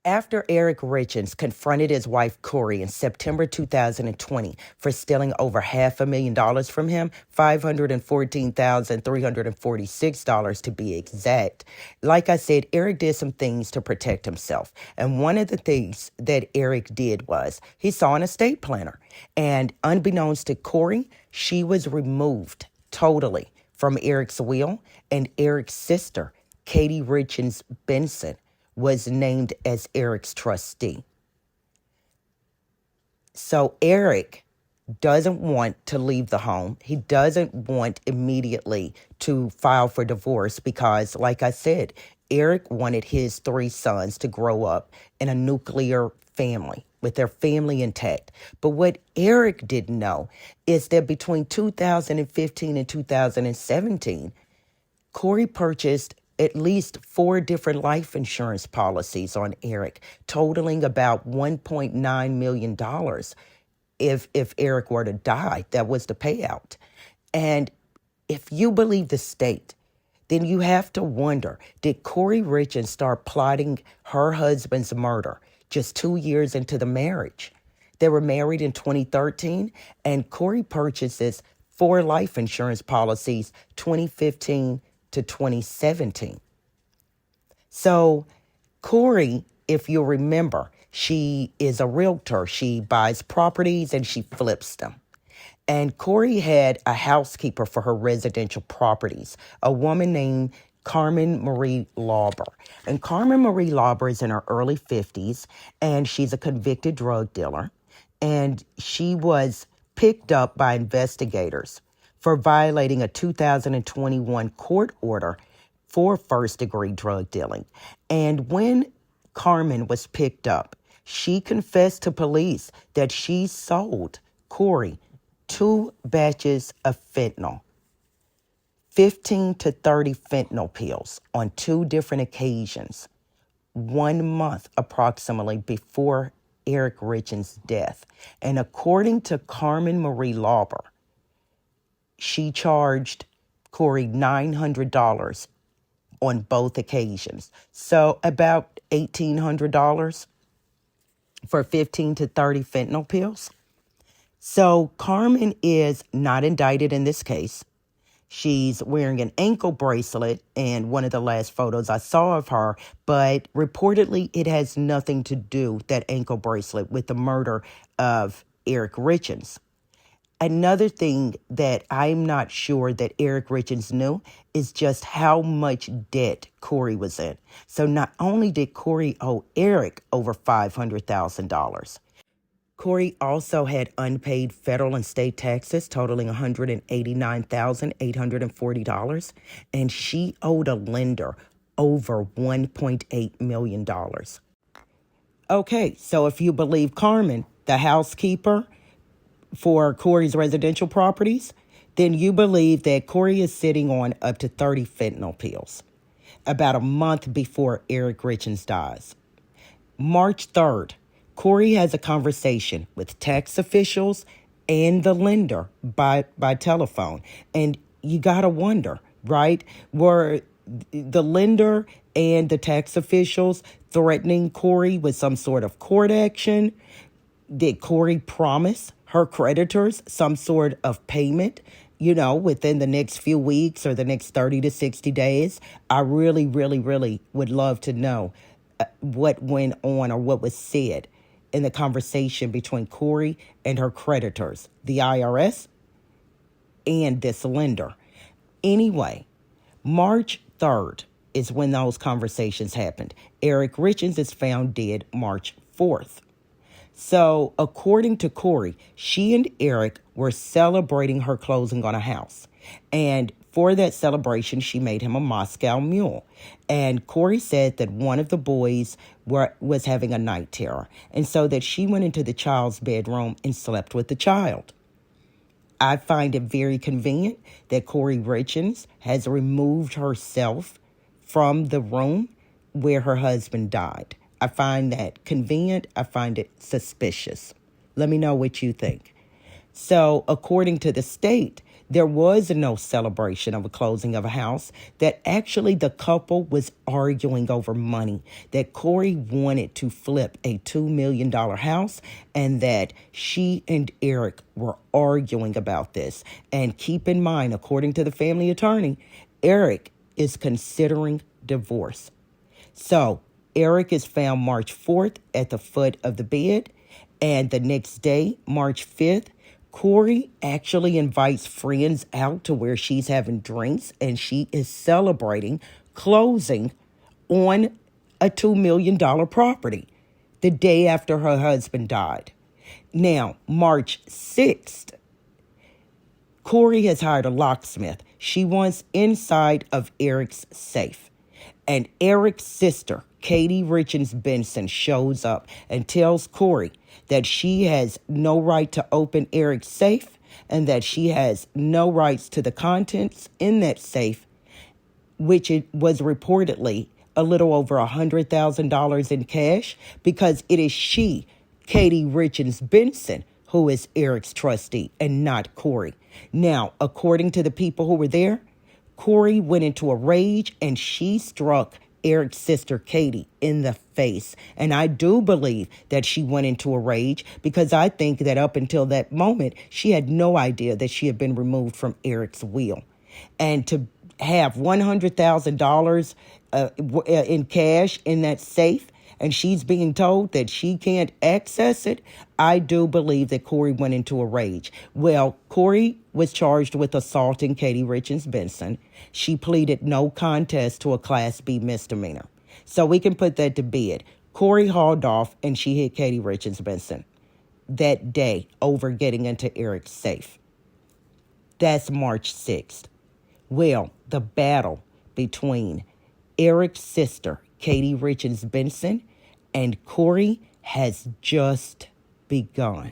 After Eric Richins confronted his wife Kouri in September 2020 for stealing over $500,000 from him, $514,346 to be exact, like I said, Eric did some things to protect himself. And one of the things that Eric did was he saw an estate planner. And unbeknownst to Kouri, she was removed totally from Eric's will, and Eric's sister, Katie Richins Benson, was named as Eric's trustee. So Eric doesn't want to leave the home. He doesn't want immediately to file for divorce because, like I said, Eric wanted his 3 sons to grow up in a nuclear family with their family intact. But what Eric didn't know is that between 2015 and 2017, Kouri purchased at least 4 different life insurance policies on Eric, totaling about $1.9 million. If Eric were to die, that was the payout. And if you believe the state, then you have to wonder, did Kouri Richins start plotting her husband's murder just 2 years into the marriage? They were married in 2013, and Kouri purchases 4 life insurance policies 2015 to 2017. So Kouri, if you remember, she is a realtor. She buys properties and she flips them. And Kouri had a housekeeper for her residential properties, a woman named Carmen Marie Lauber. And Carmen Marie Lauber is in her early 50s, and she's a convicted drug dealer. And she was picked up by investigators for violating a 2021 court order for first-degree drug dealing. And when Carmen was picked up, she confessed to police that she sold Kouri 2 batches of fentanyl, 15 to 30 fentanyl pills on 2 different occasions, 1 month approximately before Eric Richins' death. And according to Carmen Marie Lauber, she charged Kouri $900 on both occasions. So about $1,800 for 15 to 30 fentanyl pills. So Carmen is not indicted in this case. She's wearing an ankle bracelet in one of the last photos I saw of her, but reportedly it has nothing to do, that ankle bracelet, with the murder of Eric Richins. Another thing that I'm not sure that Eric Richins knew is just how much debt Kouri was in. So not only did Kouri owe Eric over $500,000, Kouri also had unpaid federal and state taxes totaling $189,840, and she owed a lender over $1.8 million. Okay, so if you believe Carmen, the housekeeper for Kouri's residential properties, then you believe that Kouri is sitting on up to 30 fentanyl pills about a month before Eric Richins dies. March 3rd, Kouri has a conversation with tax officials and the lender by telephone. And you got to wonder, right? Were the lender and the tax officials threatening Kouri with some sort of court action? Did Kouri promise her creditors some sort of payment, within the next few weeks or the next 30 to 60 days? I really, really, really would love to know what went on or what was said in the conversation between Kouri and her creditors, the IRS and this lender. Anyway, March 3rd is when those conversations happened. Eric Richins is found dead March 4th. So according to Kouri, she and Eric were celebrating her closing on a house. And for that celebration, she made him a Moscow Mule. And Kouri said that one of the boys was having a night terror, and so that she went into the child's bedroom and slept with the child. I find it very convenient that Kouri Richins has removed herself from the room where her husband died. I find that convenient. I find it suspicious. Let me know what you think. So according to the state, There was no celebration of a closing of a house, that actually the couple was arguing over money, that Kouri wanted to flip a $2 million house, and that she and Eric were arguing about this. And keep in mind, according to the family attorney, Eric is considering divorce. So Eric is found March 4th at the foot of the bed, and the next day, March 5th, Kouri actually invites friends out to where she's having drinks, and she is celebrating closing on a $2 million property the day after her husband died. Now, March 6th, Kouri has hired a locksmith. She wants inside of Eric's safe. And Eric's sister, Katie Richins Benson, shows up and tells Kouri that she has no right to open Eric's safe, and that she has no rights to the contents in that safe, which it was reportedly a little over $100,000 in cash, because it is she, Katie Richins Benson, who is Eric's trustee and not Kouri. Now, according to the people who were there, Kouri went into a rage and she struck Eric's sister Katie in the face. And I do believe that she went into a rage, because I think that up until that moment, she had no idea that she had been removed from Eric's will. And to have $100,000 in cash in that safe, and she's being told that she can't access it, I do believe that Kouri went into a rage. Well, Kouri was charged with assaulting Katie Richins Benson. She pleaded no contest to a Class B misdemeanor. So we can put that to bed. Kouri hauled off and she hit Katie Richins Benson that day over getting into Eric's safe. That's March 6th. Well, the battle between Eric's sister, Katie Richins Benson, and Kouri has just begun.